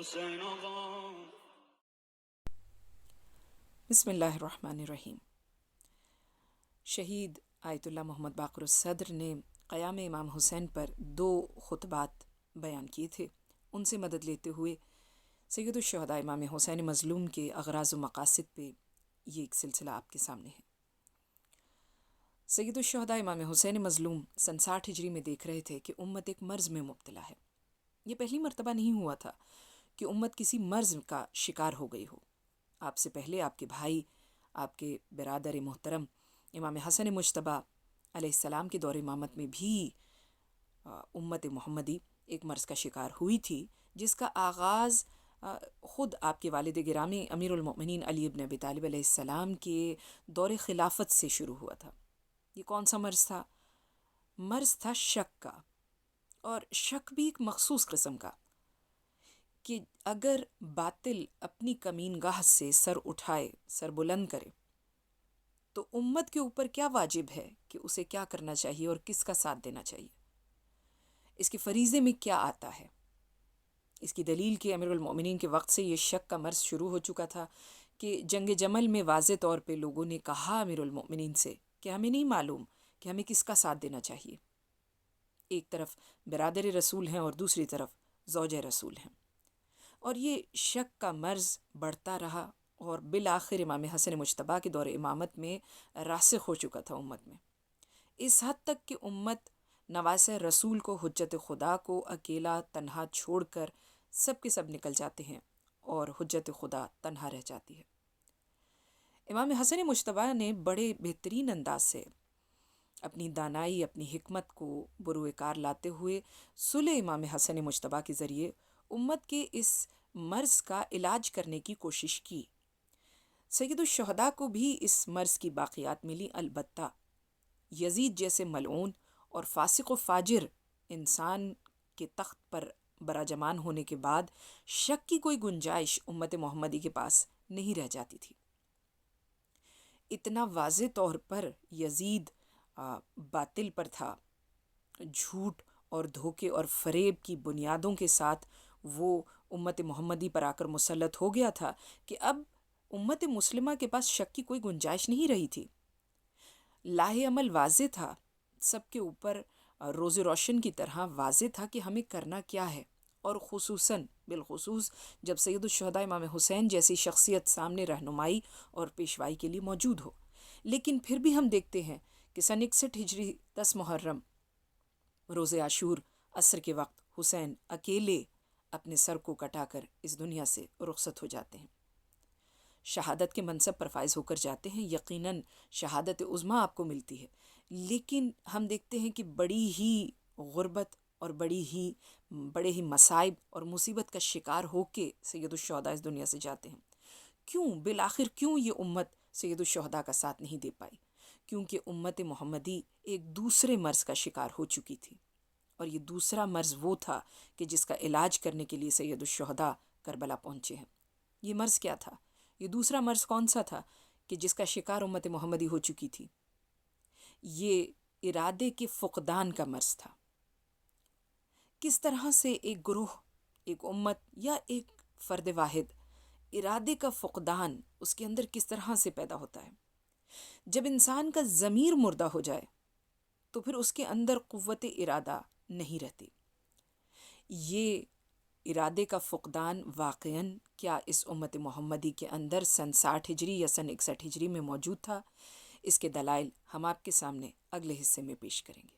حسین آقا. بسم اللہ الرحمن الرحیم. شہید آیت اللہ محمد باقر الصدر نے قیام امام حسین پر 2 خطبات بیان کیے تھے. ان سے مدد لیتے ہوئے سید الشہداء امام حسین مظلوم کے اغراض و مقاصد پہ یہ ایک سلسلہ آپ کے سامنے ہے. سید الشہداء امام حسین مظلوم سن 60 ہجری میں دیکھ رہے تھے کہ امت ایک مرض میں مبتلا ہے. یہ پہلی مرتبہ نہیں ہوا تھا کہ امت کسی مرض کا شکار ہو گئی ہو. آپ سے پہلے آپ کے بھائی، آپ کے برادر محترم امام حسن مجتبیٰ علیہ السلام کے دور امامت میں بھی امت محمدی ایک مرض کا شکار ہوئی تھی، جس کا آغاز خود آپ کے والد گرامی امیر المؤمنین علی ابن ابی طالب علیہ السلام کے دور خلافت سے شروع ہوا تھا. یہ کون سا مرض تھا؟ مرض تھا شک کا، اور شک بھی ایک مخصوص قسم کا، کہ اگر باطل اپنی کمین گاہ سے سر اٹھائے، سر بلند کرے، تو امت کے اوپر کیا واجب ہے کہ اسے کیا کرنا چاہیے اور کس کا ساتھ دینا چاہیے. اس کے فریضے میں کیا آتا ہے. اس کی دلیل کہ امیر المؤمنین کے وقت سے یہ شک کا مرض شروع ہو چکا تھا کہ جنگ جمل میں واضح طور پہ لوگوں نے کہا امیر المؤمنین سے کہ ہمیں نہیں معلوم کہ ہمیں کس کا ساتھ دینا چاہیے. ایک طرف برادر رسول ہیں اور دوسری طرف زوج رسول ہیں، اور یہ شک کا مرض بڑھتا رہا اور بالآخر امام حسن مجتبیٰ کے دور امامت میں راسخ ہو چکا تھا امت میں، اس حد تک کہ امت نواسہ رسول کو، حجت خدا کو اکیلا تنہا چھوڑ کر سب کے سب نکل جاتے ہیں اور حجت خدا تنہا رہ جاتی ہے. امام حسن مجتبیٰ نے بڑے بہترین انداز سے اپنی دانائی، اپنی حکمت کو بروئے کار لاتے ہوئے صلح امام حسن مجتبیٰ کے ذریعے امت کے اس مرض کا علاج کرنے کی کوشش کی. سید الشہداء کو بھی اس مرض کی باقیات ملی، البتہ یزید جیسے ملعون اور فاسق و فاجر انسان کے تخت پر براجمان ہونے کے بعد شک کی کوئی گنجائش امت محمدی کے پاس نہیں رہ جاتی تھی. اتنا واضح طور پر یزید باطل پر تھا، جھوٹ اور دھوکے اور فریب کی بنیادوں کے ساتھ وہ امت محمدی پر آ کر مسلط ہو گیا تھا کہ اب امت مسلمہ کے پاس شک کی کوئی گنجائش نہیں رہی تھی. لاہ عمل واضح تھا، سب کے اوپر روز روشن کی طرح واضح تھا کہ ہمیں کرنا کیا ہے، اور خصوصاً بالخصوص جب سید الشہداء امام حسین جیسی شخصیت سامنے رہنمائی اور پیشوائی کے لیے موجود ہو. لیکن پھر بھی ہم دیکھتے ہیں کہ سن 61 ہجری 10 محرم روز عاشور عصر کے وقت حسین اکیلے اپنے سر کو کٹا کر اس دنیا سے رخصت ہو جاتے ہیں، شہادت کے منصب پر فائز ہو کر جاتے ہیں. یقیناً شہادت عظمیٰ آپ کو ملتی ہے، لیکن ہم دیکھتے ہیں کہ بڑی ہی غربت اور بڑے ہی مصائب اور مصیبت کا شکار ہو کے سید الشہداء اس دنیا سے جاتے ہیں. بالآخر کیوں یہ امت سید الشہداء کا ساتھ نہیں دے پائی؟ کیونکہ امت محمدی ایک دوسرے مرض کا شکار ہو چکی تھی، اور یہ دوسرا مرض وہ تھا کہ جس کا علاج کرنے کے لیے سید الشہداء کربلا پہنچے ہیں. یہ مرض کیا تھا؟ یہ دوسرا مرض کون سا تھا کہ جس کا شکار امت محمدی ہو چکی تھی؟ یہ ارادے کے فقدان کا مرض تھا. کس طرح سے ایک گروہ، ایک امت یا ایک فرد واحد ارادے کا فقدان اس کے اندر کس طرح سے پیدا ہوتا ہے؟ جب انسان کا ضمیر مردہ ہو جائے تو پھر اس کے اندر قوت ارادہ نہیں رہتی. یہ ارادے کا فقدان واقعاً کیا اس امت محمدی کے اندر سن 60 ہجری یا سن 61 ہجری میں موجود تھا؟ اس کے دلائل ہم آپ کے سامنے اگلے حصے میں پیش کریں گے.